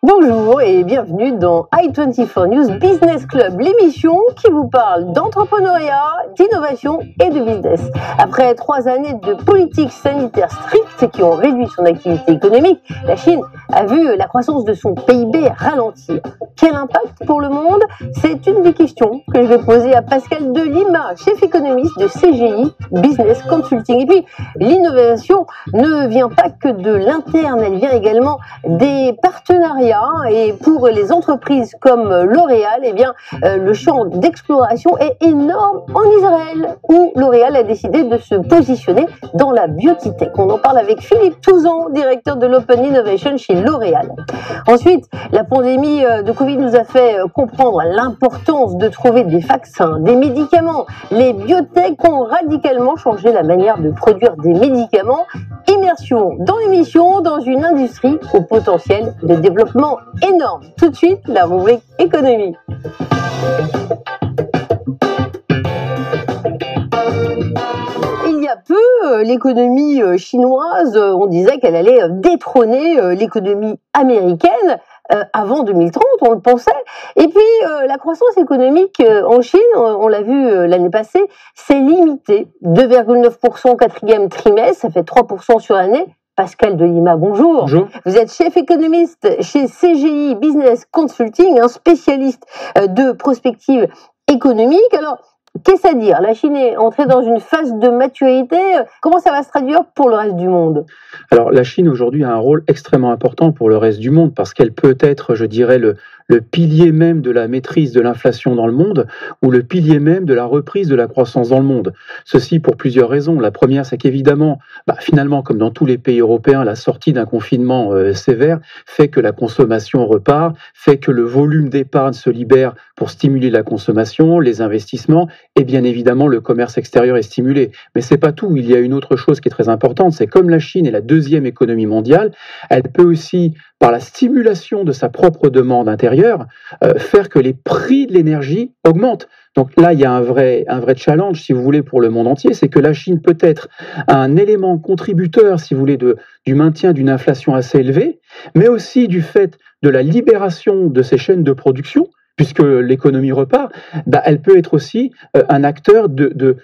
Bonjour et bienvenue dans i24 News Business Club, l'émission qui vous parle d'entrepreneuriat, d'innovation et de business. Après 3 années de politique sanitaire stricte qui ont réduit son activité économique, la Chine a vu la croissance de son PIB ralentir. Quel impact pour le monde? C'est une des questions que je vais poser à Pascal Delima, chef économiste de CGI Business Consulting. Et puis, l'innovation ne vient pas que de l'interne, elle vient également des partenariats. Et pour les entreprises comme L'Oréal, eh bien, le champ d'exploration est énorme en Israël, où L'Oréal a décidé de se positionner dans la beauty tech. On en parle avec Philippe Touzan, directeur de l'Open Innovation chez L'Oréal. Ensuite, la pandémie de Covid nous a fait comprendre l'importance de trouver des vaccins, des médicaments. Les biotech ont radicalement changé la manière de produire des médicaments. Immersion dans l'émission, dans une industrie au potentiel de développement énorme. Tout de suite, la rubrique économie. Il y a peu, l'économie chinoise, on disait qu'elle allait détrôner l'économie américaine. Avant 2030, on le pensait. Et puis, la croissance économique en Chine, on l'a vu l'année passée, s'est limitée. 2,9% au 4e trimestre, ça fait 3% sur l'année. Pascal Delima, bonjour. Bonjour. Vous êtes chef économiste chez CGI Business Consulting, un spécialiste de prospective économique. Alors, qu'est-ce à dire? La Chine est entrée dans une phase de maturité. Comment ça va se traduire pour le reste du monde? Alors, la Chine aujourd'hui a un rôle extrêmement important pour le reste du monde parce qu'elle peut être, je dirais, le pilier même de la maîtrise de l'inflation dans le monde ou le pilier même de la reprise de la croissance dans le monde. Ceci pour plusieurs raisons. La première, c'est qu'évidemment, finalement, comme dans tous les pays européens, la sortie d'un confinement sévère fait que la consommation repart, fait que le volume d'épargne se libère pour stimuler la consommation, les investissements et bien évidemment le commerce extérieur est stimulé. Mais c'est pas tout. Il y a une autre chose qui est très importante, c'est comme la Chine est la 2e économie mondiale, elle peut aussi, par la stimulation de sa propre demande intérieure, faire que les prix de l'énergie augmentent. Donc là, il y a un vrai challenge, si vous voulez, pour le monde entier, c'est que la Chine peut être un élément contributeur, si vous voulez, du maintien d'une inflation assez élevée, mais aussi du fait de la libération de ces chaînes de production, puisque l'économie repart, elle peut être aussi un acteur de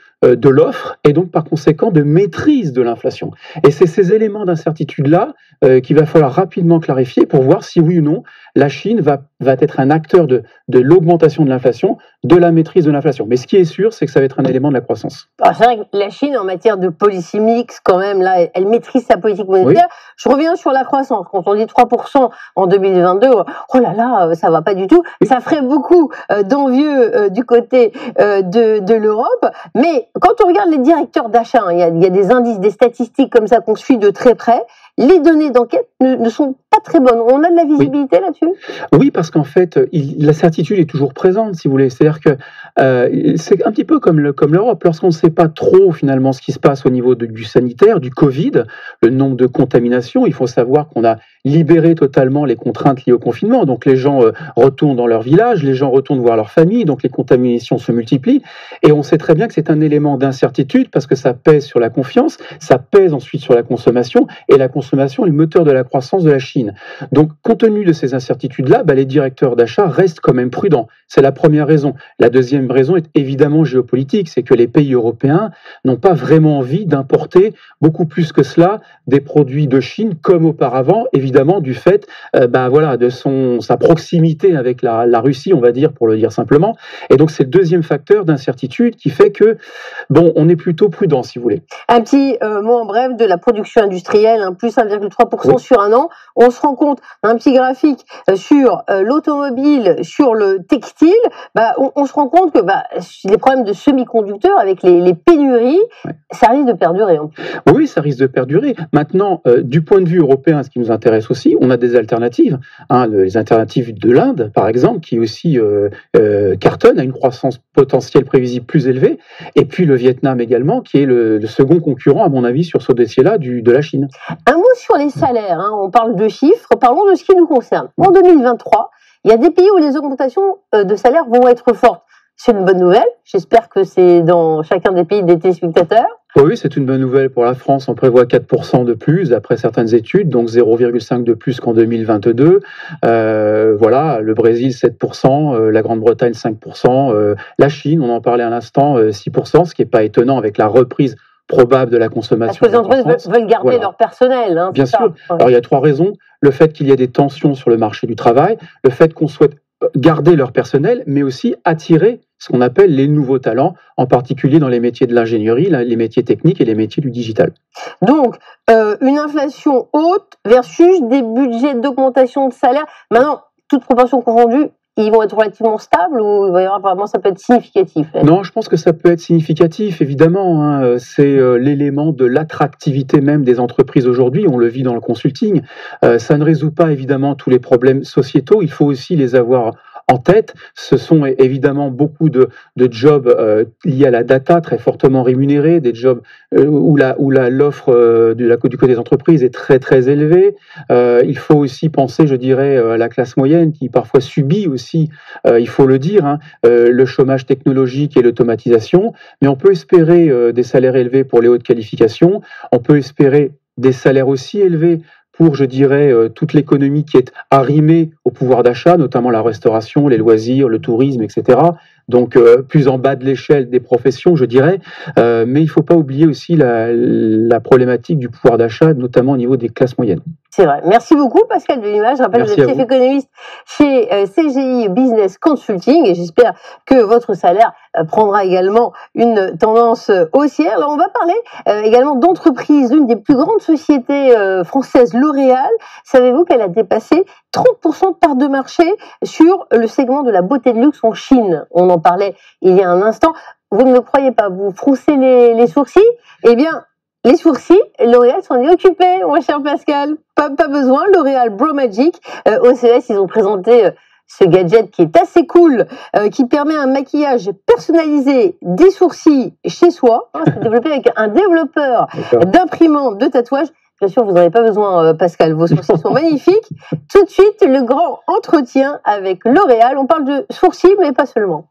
l'offre et donc par conséquent de maîtrise de l'inflation. Et c'est ces éléments d'incertitude-là qu'il va falloir rapidement clarifier pour voir si oui ou non la Chine va être un acteur de l'augmentation de l'inflation, de la maîtrise de l'inflation. Mais ce qui est sûr, c'est que ça va être un élément de la croissance. Alors c'est vrai que la Chine, en matière de policy mix, quand même, là, elle maîtrise sa politique monétaire. Oui. Je reviens sur la croissance. Quand on dit 3% en 2022, oh là là, ça va pas du tout. Ça ferait beaucoup d'envieux du côté de l'Europe. Mais quand on regarde les directeurs d'achat, il y a des indices, des statistiques comme ça qu'on suit de très près. Les données d'enquête ne sont pas très bonnes. On a de la visibilité là-dessus? Oui, parce qu'en fait, la certitude est toujours présente, si vous voulez. C'est-à-dire que c'est un petit peu comme l'Europe. Lorsqu'on ne sait pas trop, finalement, ce qui se passe au niveau du sanitaire, du Covid, le nombre de contaminations, il faut savoir qu'on a libéré totalement les contraintes liées au confinement. Donc, les gens retournent dans leur village, les gens retournent voir leur famille, donc les contaminations se multiplient. Et on sait très bien que c'est un élément d'incertitude parce que ça pèse sur la confiance, ça pèse ensuite sur la consommation, et la consommation est le moteur de la croissance de la Chine. Donc, compte tenu de ces incertitudes-là, les directeurs d'achat restent quand même prudents. C'est la première raison. La deuxième raison est évidemment géopolitique, c'est que les pays européens n'ont pas vraiment envie d'importer beaucoup plus que cela des produits de Chine comme auparavant, évidemment du fait de sa proximité avec la Russie, on va dire, pour le dire simplement. Et donc c'est le deuxième facteur d'incertitude qui fait que, on est plutôt prudent, si vous voulez. Un petit mot en bref de la production industrielle, plus 1,3% sur un an. On se rend compte, un petit graphique sur l'automobile, sur le textile, on se rend compte que les problèmes de semi-conducteurs avec les pénuries, ça risque de perdurer. Oui, ça risque de perdurer. Maintenant, du point de vue européen, ce qui nous intéresse aussi, on a des alternatives. Les alternatives de l'Inde, par exemple, qui aussi cartonne, a une croissance potentielle prévisible plus élevée. Et puis le Vietnam également, qui est le second concurrent, à mon avis, sur ce dossier-là de la Chine. Un mot sur les salaires. On parle de chiffres, parlons de ce qui nous concerne. En 2023, il y a des pays où les augmentations de salaires vont être fortes. c'est une bonne nouvelle. J'espère que c'est dans chacun des pays des téléspectateurs. Oui, c'est une bonne nouvelle pour la France. On prévoit 4% de plus, d'après certaines études, donc 0,5 de plus qu'en 2022. Voilà, le Brésil, 7%, la Grande-Bretagne, 5%, la Chine, on en parlait à l'instant, 6%, ce qui n'est pas étonnant avec la reprise probable de la consommation. Parce que les entreprises veulent garder leur personnel. Hein, bien sûr. Ouais. Alors, il y a 3 raisons. Le fait qu'il y ait des tensions sur le marché du travail, le fait qu'on souhaite garder leur personnel, mais aussi attirer ce qu'on appelle les nouveaux talents, en particulier dans les métiers de l'ingénierie, les métiers techniques et les métiers du digital. Donc, une inflation haute versus des budgets d'augmentation de salaire. Maintenant, toute proportion confondue, ils vont être relativement stables ou il va y avoir, apparemment ça peut être significatif? Non, je pense que ça peut être significatif, évidemment. Hein. C'est l'élément de l'attractivité même des entreprises aujourd'hui. On le vit dans le consulting. Ça ne résout pas évidemment tous les problèmes sociétaux. Il faut aussi les avoir en tête. Ce sont évidemment beaucoup de jobs liés à la data, très fortement rémunérés, des jobs où l'offre du côté des entreprises est très très élevée. Il faut aussi penser, je dirais, à la classe moyenne qui parfois subit aussi, il faut le dire, hein, le chômage technologique et l'automatisation. Mais on peut espérer des salaires élevés pour les hautes qualifications. On peut espérer des salaires aussi élevés pour, je dirais, toute l'économie qui est arrimée au pouvoir d'achat, notamment la restauration, les loisirs, le tourisme, etc. Donc, plus en bas de l'échelle des professions, je dirais. Mais il ne faut pas oublier aussi la problématique du pouvoir d'achat, notamment au niveau des classes moyennes. C'est vrai. Merci beaucoup, Pascal Delimage. Je rappelle que vous êtes chef économiste chez CGI Business Consulting et j'espère que votre salaire prendra également une tendance haussière. Là, on va parler également d'entreprise. L'une des plus grandes sociétés françaises, L'Oréal. Savez-vous qu'elle a dépassé 30% de part de marché sur le segment de la beauté de luxe en Chine? On en parlait il y a un instant. Vous ne me croyez pas, vous froncez les sourcils? Eh bien, les sourcils, L'Oréal s'en est occupé, mon cher Pascal. Pas besoin, L'Oréal Brow Magic. Au CES, ils ont présenté ce gadget qui est assez cool, qui permet un maquillage personnalisé des sourcils chez soi. C'est développé avec un développeur d'imprimante de tatouage. Bien sûr, vous n'en avez pas besoin, Pascal. Vos sourcils sont magnifiques. Tout de suite, le grand entretien avec L'Oréal. On parle de sourcils, mais pas seulement.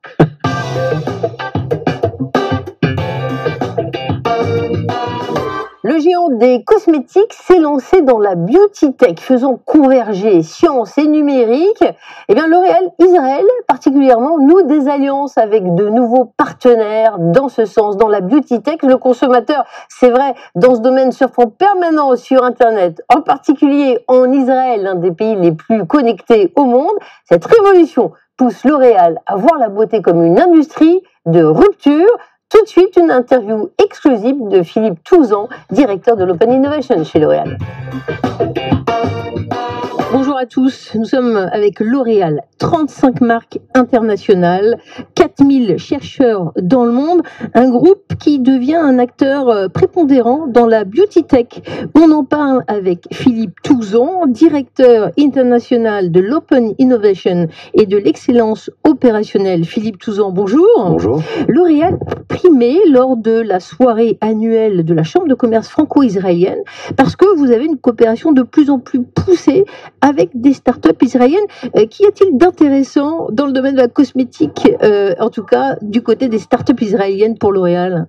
Le géant des cosmétiques s'est lancé dans la beauty tech, faisant converger science et numérique. Eh bien, L'Oréal Israël, particulièrement, noue des alliances avec de nouveaux partenaires dans ce sens, dans la beauty tech. Le consommateur, c'est vrai, dans ce domaine surfe en permanence sur Internet, en particulier en Israël, l'un des pays les plus connectés au monde. Cette révolution pousse L'Oréal à voir la beauté comme une industrie de rupture. Tout de suite, une interview exclusive de Philippe Touzan, directeur de l'Open Innovation chez L'Oréal. Bonjour à tous, nous sommes avec L'Oréal, 35 marques internationales, 4000 chercheurs dans le monde, un groupe qui devient un acteur prépondérant dans la beauty tech. On en parle avec Philippe Touzan, directeur international de l'Open Innovation et de l'excellence opérationnelle. Philippe Touzan, bonjour. Bonjour. L'Oréal primé lors de la soirée annuelle de la Chambre de commerce franco-israélienne parce que vous avez une coopération de plus en plus poussée avec des startups israéliennes. Qu'y a-t-il d'intéressant dans le domaine de la cosmétique, en tout cas du côté des startups israéliennes pour L'Oréal?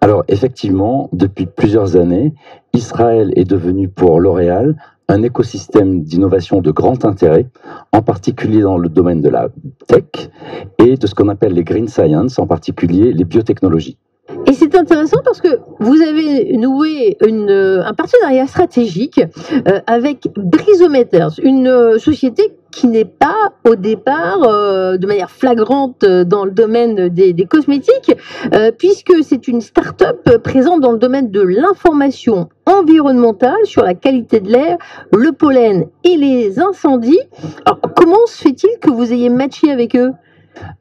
Alors effectivement, depuis plusieurs années, Israël est devenu pour L'Oréal un écosystème d'innovation de grand intérêt, en particulier dans le domaine de la tech et de ce qu'on appelle les green science, en particulier les biotechnologies. Et c'est intéressant parce que vous avez noué un partenariat stratégique avec Brisometers, une société qui n'est pas au départ de manière flagrante dans le domaine des cosmétiques, puisque c'est une start-up présente dans le domaine de l'information environnementale sur la qualité de l'air, le pollen et les incendies. Alors, comment se fait-il que vous ayez matché avec eux ?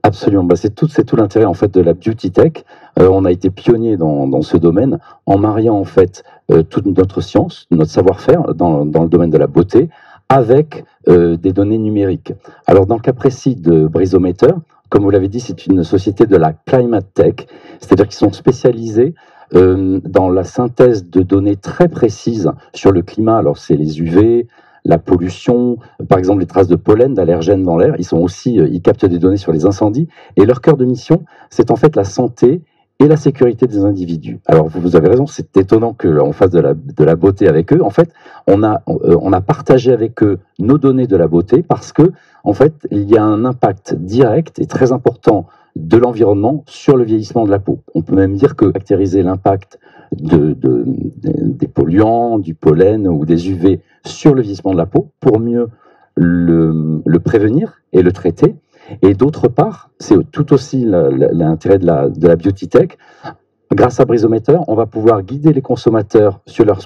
Absolument, c'est tout l'intérêt en fait de la beauty tech. On a été pionnier dans ce domaine en mariant en fait toute notre science, notre savoir-faire dans le domaine de la beauté avec des données numériques. Alors dans le cas précis de Brisometer, comme vous l'avez dit, c'est une société de la climate tech, c'est-à-dire qu'ils sont spécialisés dans la synthèse de données très précises sur le climat. Alors c'est les UV, la pollution, par exemple les traces de pollen, d'allergènes dans l'air. Ils captent des données sur les incendies. Et leur cœur de mission, c'est en fait la santé et la sécurité des individus. Alors vous avez raison, c'est étonnant qu'on fasse de la beauté avec eux. En fait, on a partagé avec eux nos données de la beauté parce que en fait, il y a un impact direct et très important de l'environnement sur le vieillissement de la peau. On peut même dire que caractériser l'impact des polluants, du pollen ou des UV sur le vieillissement de la peau pour mieux le prévenir et le traiter. Et d'autre part, c'est tout aussi l'intérêt de la beauty tech. Grâce à Brisometer, on va pouvoir guider les consommateurs sur leur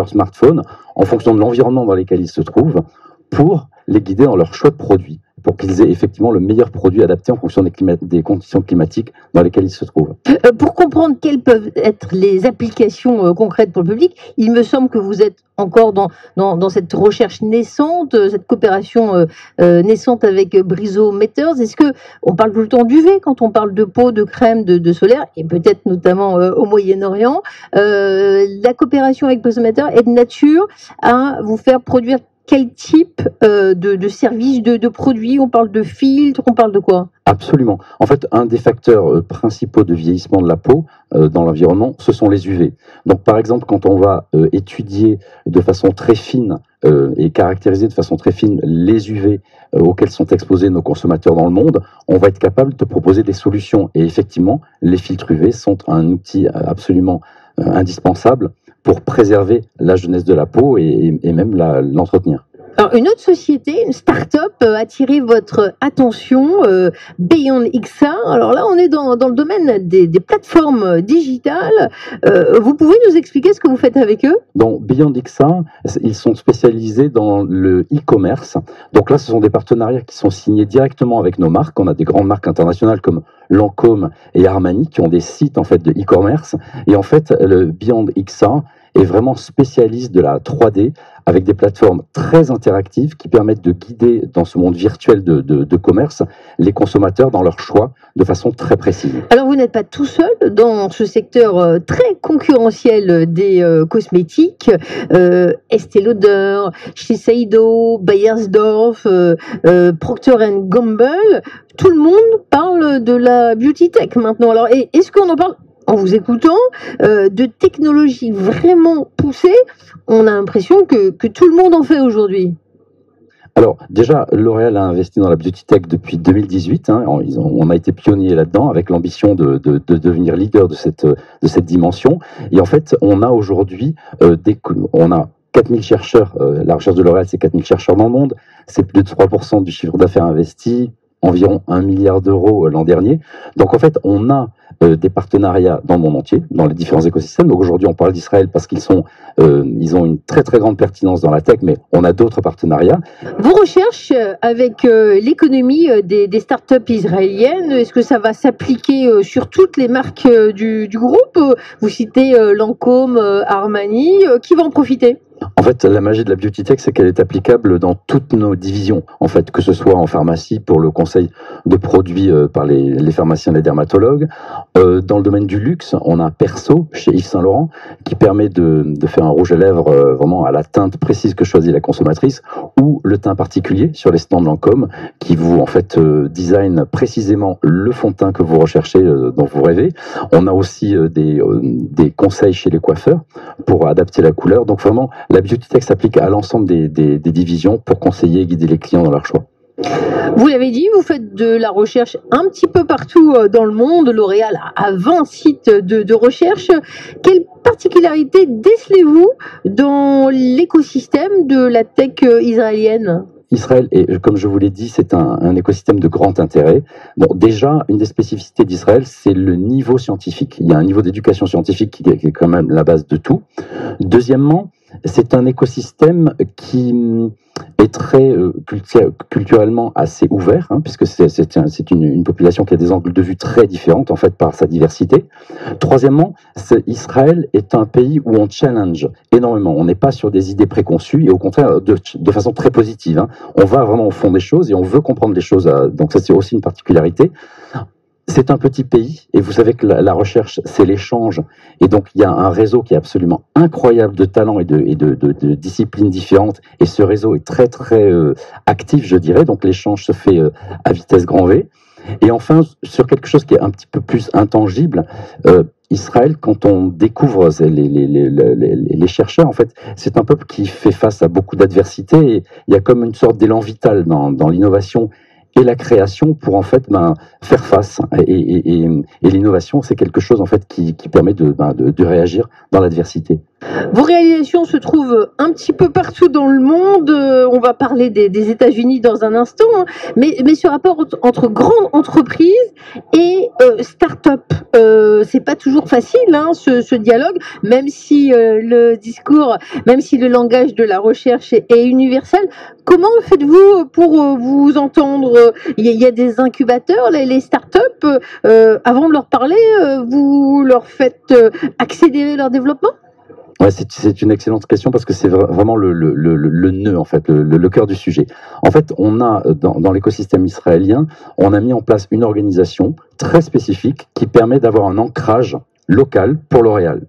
smartphone en fonction de l'environnement dans lequel ils se trouvent pour les guider dans leur choix de produits, pour qu'ils aient effectivement le meilleur produit adapté en fonction des conditions climatiques dans lesquelles ils se trouvent. Pour comprendre quelles peuvent être les applications concrètes pour le public, il me semble que vous êtes encore dans cette recherche naissante, cette coopération naissante avec Brisometers. Est-ce que on parle tout le temps d'UV quand on parle de peau, de crème, de solaire, et peut-être notamment au Moyen-Orient? La coopération avec Brisometers est de nature à vous faire produire quel type de services, de produits? On parle de filtres, on parle de quoi? Absolument. En fait, un des facteurs principaux de vieillissement de la peau dans l'environnement, ce sont les UV. Donc, par exemple, quand on va étudier de façon très fine et caractériser de façon très fine les UV auxquels sont exposés nos consommateurs dans le monde, on va être capable de proposer des solutions. Et effectivement, les filtres UV sont un outil absolument indispensable pour préserver la jeunesse de la peau et même l'entretenir. Alors, une autre société, une start-up a attiré votre attention, Beyond XA. Alors là, on est dans le domaine des plateformes digitales. Vous pouvez nous expliquer ce que vous faites avec eux? Donc, Beyond XA, ils sont spécialisés dans le e-commerce. Donc là, ce sont des partenariats qui sont signés directement avec nos marques. On a des grandes marques internationales comme Lancôme et Armani qui ont des sites en fait de e-commerce. Et en fait, le Beyond XA est vraiment spécialiste de la 3D avec des plateformes très interactives qui permettent de guider dans ce monde virtuel de commerce les consommateurs dans leur choix de façon très précise. Alors vous n'êtes pas tout seul dans ce secteur très concurrentiel des cosmétiques. Estée Lauder, Shiseido, Beiersdorf, Procter & Gamble, tout le monde parle de la beauty tech maintenant. Alors est-ce qu'on en parle en vous écoutant, de technologies vraiment poussées? On a l'impression que tout le monde en fait aujourd'hui. Alors, déjà, L'Oréal a investi dans la beauty tech depuis 2018. On a été pionnier là-dedans avec l'ambition de devenir leader de cette dimension. Et en fait, on a aujourd'hui, on a 4000 chercheurs, la recherche de L'Oréal, c'est 4000 chercheurs dans le monde, c'est plus de 3% du chiffre d'affaires investi, environ 1 milliard d'euros l'an dernier. Donc en fait, on a des partenariats dans le monde entier, dans les différents écosystèmes. Donc aujourd'hui, on parle d'Israël parce qu'ils ont une très très grande pertinence dans la tech, mais on a d'autres partenariats. Vos recherches avec l'économie des startups israéliennes, est-ce que ça va s'appliquer sur toutes les marques du groupe? Vous citez Lancôme, Armani, qui va en profiter? En fait, la magie de la beauty tech, c'est qu'elle est applicable dans toutes nos divisions. En fait, que ce soit en pharmacie pour le conseil de produits par les pharmaciens et les dermatologues. Dans le domaine du luxe, on a Perso chez Yves Saint Laurent qui permet de faire un rouge à lèvres vraiment à la teinte précise que choisit la consommatrice, ou le teint particulier sur les stands Lancôme qui vous en fait design précisément le fond de teint que vous recherchez, dont vous rêvez. On a aussi des conseils chez les coiffeurs pour adapter la couleur. Donc vraiment, la beauty tech s'applique à l'ensemble des divisions pour conseiller et guider les clients dans leur choix. Vous l'avez dit, vous faites de la recherche un petit peu partout dans le monde. L'Oréal a 20 sites de recherche. Quelle particularité décelez-vous dans l'écosystème de la tech israélienne ? Israël, et comme je vous l'ai dit, c'est un écosystème de grand intérêt. Bon, déjà, une des spécificités d'Israël, c'est le niveau scientifique. Il y a un niveau d'éducation scientifique qui est quand même la base de tout. Deuxièmement, c'est un écosystème qui est très culturellement assez ouvert, puisque c'est une population qui a des angles de vue très différents, en fait, par sa diversité. Troisièmement, Israël est un pays où on challenge énormément. On n'est pas sur des idées préconçues, et au contraire, de façon très positive. On va vraiment au fond des choses, et on veut comprendre les choses. Donc ça, c'est aussi une particularité. C'est un petit pays, et vous savez que la recherche, c'est l'échange. Et donc, il y a un réseau qui est absolument incroyable de talents et de disciplines différentes. Et ce réseau est très, très actif, je dirais. Donc, l'échange se fait à vitesse grand V. Et enfin, sur quelque chose qui est un petit peu plus intangible, Israël, quand on découvre les chercheurs, en fait, c'est un peuple qui fait face à beaucoup d'adversités. Et il y a comme une sorte d'élan vital dans l'innovation et la création pour en fait faire face. Et l'innovation, c'est quelque chose en fait qui permet de réagir dans l'adversité. Vos réalisations se trouvent un petit peu partout dans le monde. On va parler des États-Unis dans un instant, hein. Mais ce rapport entre grandes entreprises et start-up, c'est pas toujours facile, hein, ce dialogue, même si le discours, même si le langage de la recherche est universel. Comment faites-vous pour vous entendre? Il y a des incubateurs, les start-up, avant de leur parler, vous leur faites accélérer leur développement? Ouais, c'est une excellente question parce que c'est vraiment le nœud, en fait, le cœur du sujet. En fait, on a, dans l'écosystème israélien, on a mis en place une organisation très spécifique qui permet d'avoir un ancrage local pour L'Oréal.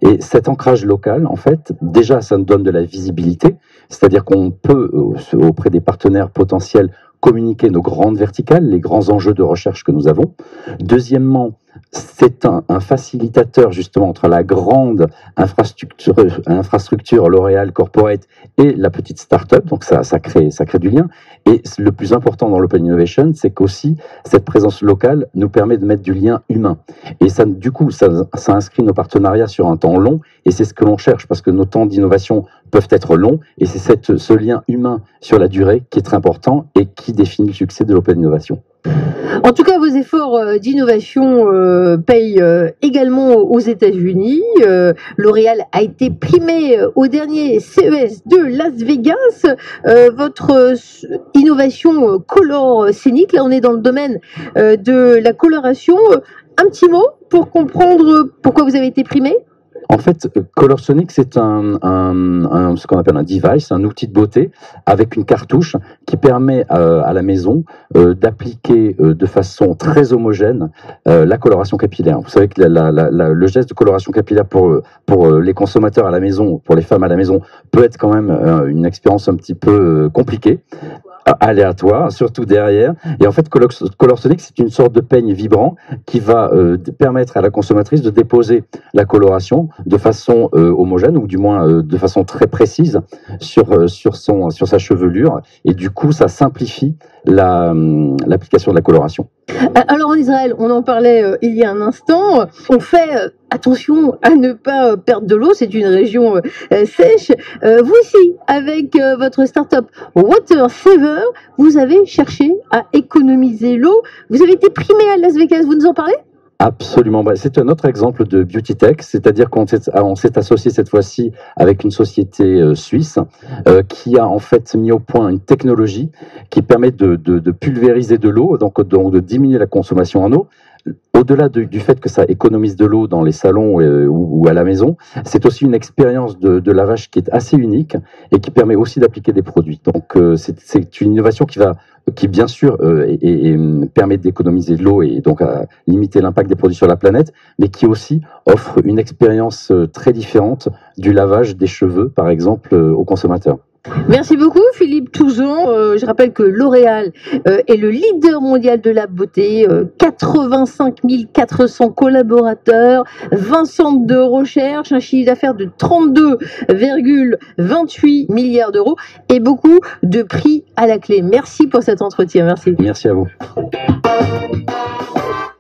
Et cet ancrage local, en fait, déjà, ça nous donne de la visibilité, c'est-à-dire qu'on peut, auprès des partenaires potentiels, communiquer nos grandes verticales, les grands enjeux de recherche que nous avons. Deuxièmement, c'est un facilitateur justement entre la grande infrastructure L'Oréal Corporate et la petite start-up, donc ça crée du lien. Et le plus important dans l'Open Innovation, c'est qu'aussi cette présence locale nous permet de mettre du lien humain. Et ça, du coup, ça inscrit nos partenariats sur un temps long, et c'est ce que l'on cherche, parce que nos temps d'innovation peuvent être longs, et c'est ce lien humain sur la durée qui est très important et qui définit le succès de l'Open Innovation. En tout cas, vos efforts d'innovation payent également aux États-Unis. L'Oréal a été primé au dernier CES de Las Vegas. Votre innovation Color Scenic, là on est dans le domaine de la coloration. Un petit mot pour comprendre pourquoi vous avez été primé? En fait, Color Sonic, c'est ce qu'on appelle un device, un outil de beauté avec une cartouche qui permet à la maison d'appliquer de façon très homogène la coloration capillaire. Vous savez que le geste de coloration capillaire pour les consommateurs à la maison, pour les femmes à la maison, peut être quand même une expérience un petit peu compliquée, aléatoire, surtout derrière. Et en fait, Color Sonic, c'est une sorte de peigne vibrant qui va permettre à la consommatrice de déposer la coloration de façon homogène, ou du moins de façon très précise sur sa chevelure. Et du coup, ça simplifie l'application de la coloration. Alors en Israël, on en parlait il y a un instant, on fait attention à ne pas perdre de l'eau, c'est une région sèche. Vous aussi, avec votre start-up Water Saver, vous avez cherché à économiser l'eau. Vous avez été primé à Las Vegas, vous nous en parlez ? Absolument. C'est un autre exemple de beauty tech, c'est-à-dire qu'on s'est associé cette fois-ci avec une société suisse qui a en fait mis au point une technologie qui permet de pulvériser de l'eau, donc de diminuer la consommation en eau. Au-delà du fait que ça économise de l'eau dans les salons ou à la maison, c'est aussi une expérience de lavage qui est assez unique et qui permet aussi d'appliquer des produits. Donc c'est une innovation qui bien sûr permet d'économiser de l'eau et donc à limiter l'impact des produits sur la planète, mais qui aussi offre une expérience très différente du lavage des cheveux, par exemple, aux consommateurs. Merci beaucoup Philippe Touzon. Je rappelle que L'Oréal est le leader mondial de la beauté, 85 400 collaborateurs, 20 centres de recherche, un chiffre d'affaires de 32,28 milliards d'euros et beaucoup de prix à la clé. Merci pour cet entretien. Merci. Merci à vous.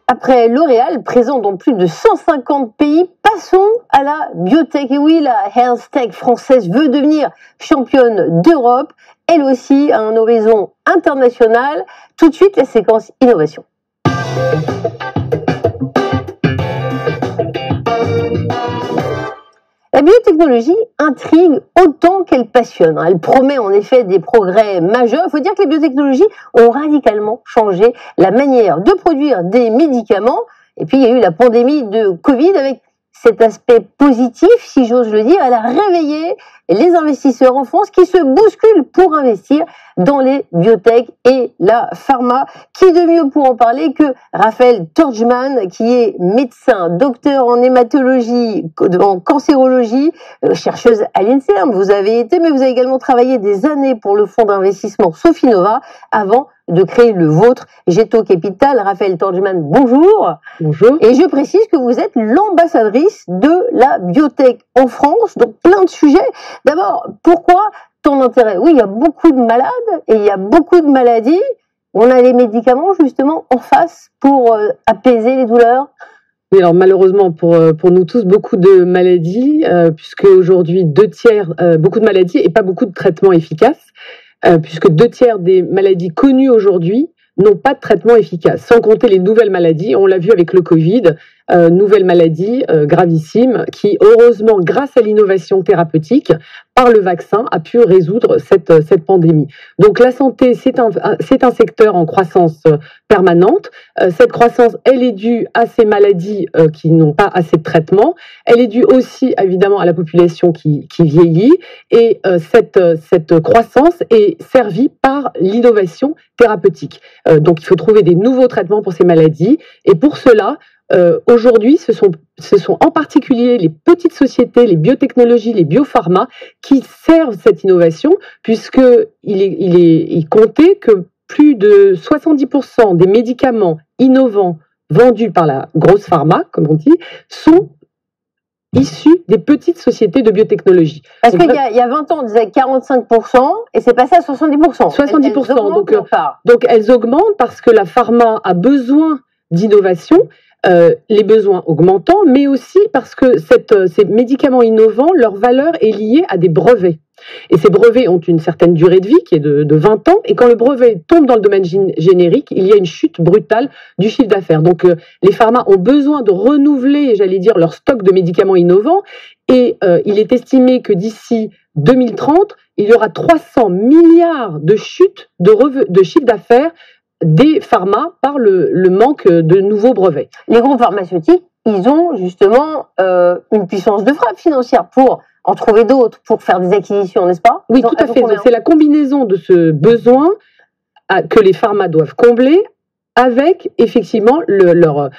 Après L'Oréal, présent dans plus de 150 pays, passons à la biotech. Et oui, la health tech française veut devenir championne d'Europe. Elle aussi a un horizon international. Tout de suite, la séquence innovation. La biotechnologie intrigue autant qu'elle passionne. Elle promet en effet des progrès majeurs. Il faut dire que les biotechnologies ont radicalement changé la manière de produire des médicaments. Et puis il y a eu la pandémie de Covid avec cet aspect positif, si j'ose le dire, elle a réveillé les investisseurs en France qui se bousculent pour investir dans les biotech et la pharma. Qui de mieux pour en parler que Raphaël Torgman, qui est médecin, docteur en hématologie, en cancérologie, chercheuse à l'INSERM. Vous avez été, mais vous avez également travaillé des années pour le fonds d'investissement Sofinnova avant de créer le vôtre, Getto Capital. Raphaël Torgman, bonjour. Bonjour. Et je précise que vous êtes l'ambassadrice de la biotech en France, donc plein de sujets. D'abord, pourquoi ton intérêt? Oui, il y a beaucoup de malades et il y a beaucoup de maladies. On a les médicaments justement en face pour apaiser les douleurs. Oui, alors malheureusement pour nous tous, beaucoup de maladies, puisque aujourd'hui beaucoup de maladies et pas beaucoup de traitements efficaces, puisque 2/3 des maladies connues aujourd'hui n'ont pas de traitement efficace, sans compter les nouvelles maladies. On l'a vu avec le Covid, nouvelles maladies gravissimes qui, heureusement, grâce à l'innovation thérapeutique, par le vaccin, a pu résoudre cette pandémie. Donc la santé, c'est un secteur en croissance permanente. Cette croissance, elle est due à ces maladies qui n'ont pas assez de traitement. Elle est due aussi, évidemment, à la population qui vieillit. Et cette croissance est servie par l'innovation thérapeutique. Donc il faut trouver des nouveaux traitements pour ces maladies. Et pour cela, aujourd'hui, ce sont en particulier les petites sociétés, les biotechnologies, les biopharmas qui servent cette innovation, puisqu'il est compté que plus de 70% des médicaments innovants vendus par la grosse pharma, comme on dit, sont issus des petites sociétés de biotechnologie. Parce qu'il y a 20 ans, on disait 45% et c'est passé à 70%. 70%. Donc elles augmentent parce que la pharma a besoin d'innovation. Les besoins augmentant, mais aussi parce que ces médicaments innovants, leur valeur est liée à des brevets. Et ces brevets ont une certaine durée de vie qui est de 20 ans, et quand le brevet tombe dans le domaine générique, il y a une chute brutale du chiffre d'affaires. Donc les pharmas ont besoin de renouveler, j'allais dire, leur stock de médicaments innovants, et il est estimé que d'ici 2030, il y aura 300 milliards de chutes de chiffre d'affaires des pharmas par le manque de nouveaux brevets. Les groupes pharmaceutiques, ils ont justement une puissance de frappe financière pour en trouver d'autres, pour faire des acquisitions, n'est-ce pas? Oui, tout à fait. C'est la combinaison de ce besoin que les pharmas doivent combler avec effectivement leur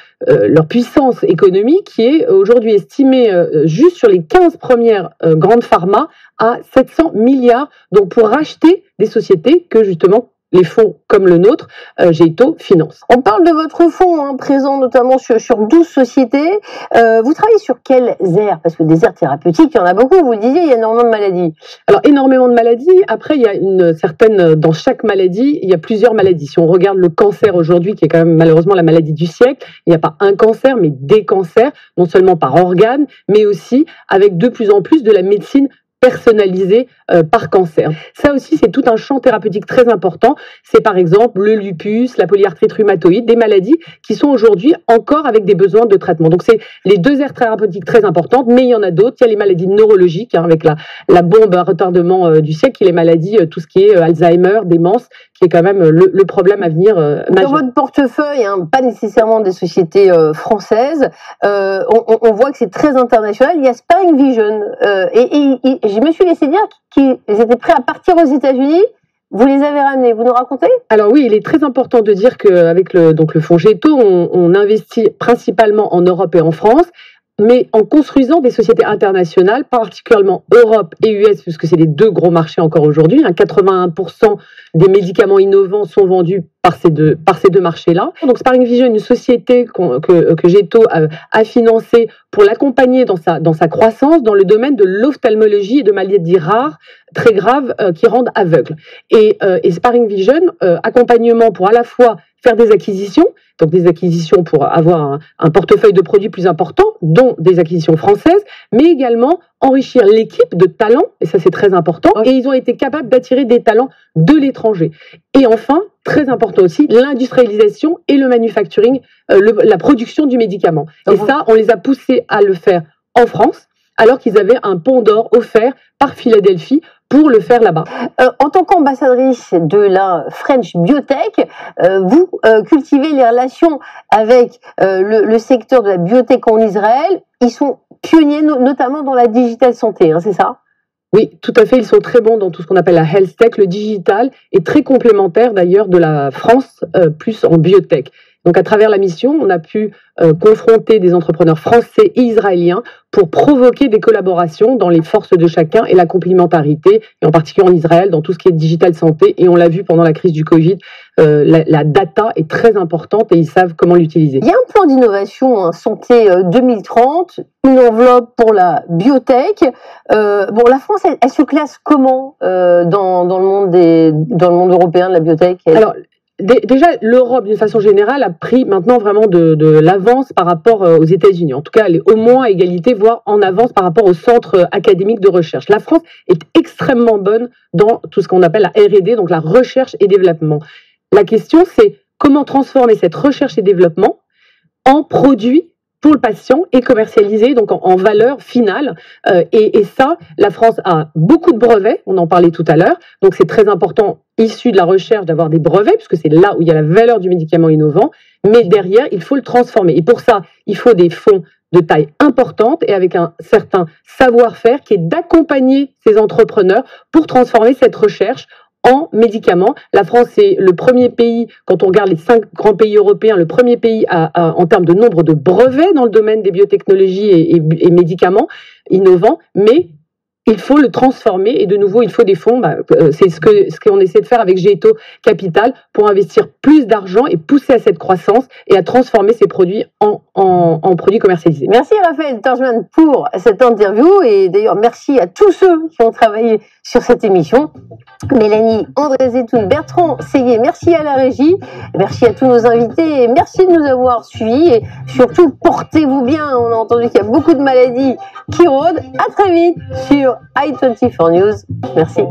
puissance économique qui est aujourd'hui estimée juste sur les 15 premières grandes pharmas à 700 milliards, donc pour racheter des sociétés que justement les fonds comme le nôtre, Getto finance. On parle de votre fonds, présent notamment sur 12 sociétés. Vous travaillez sur quelles aires? Parce que des aires thérapeutiques, il y en a beaucoup, vous le disiez, il y a énormément de maladies. Alors, énormément de maladies. Après, il y a dans chaque maladie, il y a plusieurs maladies. Si on regarde le cancer aujourd'hui, qui est quand même malheureusement la maladie du siècle, il n'y a pas un cancer, mais des cancers, non seulement par organe, mais aussi avec de plus en plus de la médecine personnalisée par cancer. Ça aussi, c'est tout un champ thérapeutique très important. C'est par exemple le lupus, la polyarthrite rhumatoïde, des maladies qui sont aujourd'hui encore avec des besoins de traitement. Donc c'est les deux aires thérapeutiques très importantes, mais il y en a d'autres. Il y a les maladies neurologiques, avec la bombe à retardement du siècle, et les maladies, tout ce qui est Alzheimer, démence, qui est quand même le problème à venir majeur. Dans votre portefeuille, pas nécessairement des sociétés françaises, on voit que c'est très international. Il y a Sparing Vision, et je me suis laissé dire qu'ils étaient prêts à partir aux États-Unis. Vous les avez ramenés, vous nous racontez? Alors oui, il est très important de dire qu'avec le fonds Getto, on investit principalement en Europe et en France, mais en construisant des sociétés internationales, particulièrement Europe et US, puisque c'est les deux gros marchés encore aujourd'hui. 81% des médicaments innovants sont vendus par ces deux marchés-là. Donc Sparing Vision, une société que Getto a financée pour l'accompagner dans sa croissance dans le domaine de l'ophtalmologie et de maladies rares, très graves, qui rendent aveugles. Et Sparing Vision, accompagnement pour à la fois faire des acquisitions, donc des acquisitions pour avoir un portefeuille de produits plus important, dont des acquisitions françaises, mais également enrichir l'équipe de talents, et ça c'est très important, et ils ont été capables d'attirer des talents de l'étranger. Et enfin, très important aussi, l'industrialisation et le manufacturing, la production du médicament. Et ça, on les a poussés à le faire en France, alors qu'ils avaient un pont d'or offert par Philadelphie pour le faire là-bas. En tant qu'ambassadrice de la French Biotech, vous cultivez les relations avec le secteur de la biotech en Israël. Ils sont pionniers, notamment dans la digital santé, hein, c'est ça? Oui, tout à fait. Ils sont très bons dans tout ce qu'on appelle la health tech. Le digital est très complémentaire d'ailleurs de la France, plus en biotech. Donc à travers la mission, on a pu confronter des entrepreneurs français et israéliens pour provoquer des collaborations dans les forces de chacun et la complémentarité, et en particulier en Israël, dans tout ce qui est digital santé. Et on l'a vu pendant la crise du Covid, la data est très importante et ils savent comment l'utiliser. Il y a un plan d'innovation, hein, santé 2030, une enveloppe pour la biotech. Bon, la France, elle se classe comment dans le monde européen de la biotech? Alors, déjà, l'Europe, d'une façon générale, a pris maintenant vraiment de l'avance par rapport aux États-Unis. En tout cas, elle est au moins à égalité, voire en avance par rapport aux centres académiques de recherche. La France est extrêmement bonne dans tout ce qu'on appelle la R&D, donc la recherche et développement. La question, c'est comment transformer cette recherche et développement en produits pour le patient et commercialisé, donc en valeur finale. Et ça, la France a beaucoup de brevets, on en parlait tout à l'heure, donc c'est très important, issu de la recherche, d'avoir des brevets, puisque c'est là où il y a la valeur du médicament innovant, mais derrière, il faut le transformer. Et pour ça, il faut des fonds de taille importante et avec un certain savoir-faire qui est d'accompagner ces entrepreneurs pour transformer cette recherche en médicaments. La France est le premier pays, quand on regarde les 5 grands pays européens, le premier pays en termes de nombre de brevets dans le domaine des biotechnologies et médicaments innovants, mais il faut le transformer et de nouveau, il faut des fonds. C'est ce qu'on essaie de faire avec Géto Capital pour investir plus d'argent et pousser à cette croissance et à transformer ces produits en produits commercialisés. Merci Raphaël Torjman pour cette interview et d'ailleurs merci à tous ceux qui ont travaillé sur cette émission. Mélanie, André Zetoun, Bertrand Seillet, merci à la régie, merci à tous nos invités et merci de nous avoir suivis et surtout portez-vous bien. On a entendu qu'il y a beaucoup de maladies qui rôdent. À très vite sur i24 News. Merci.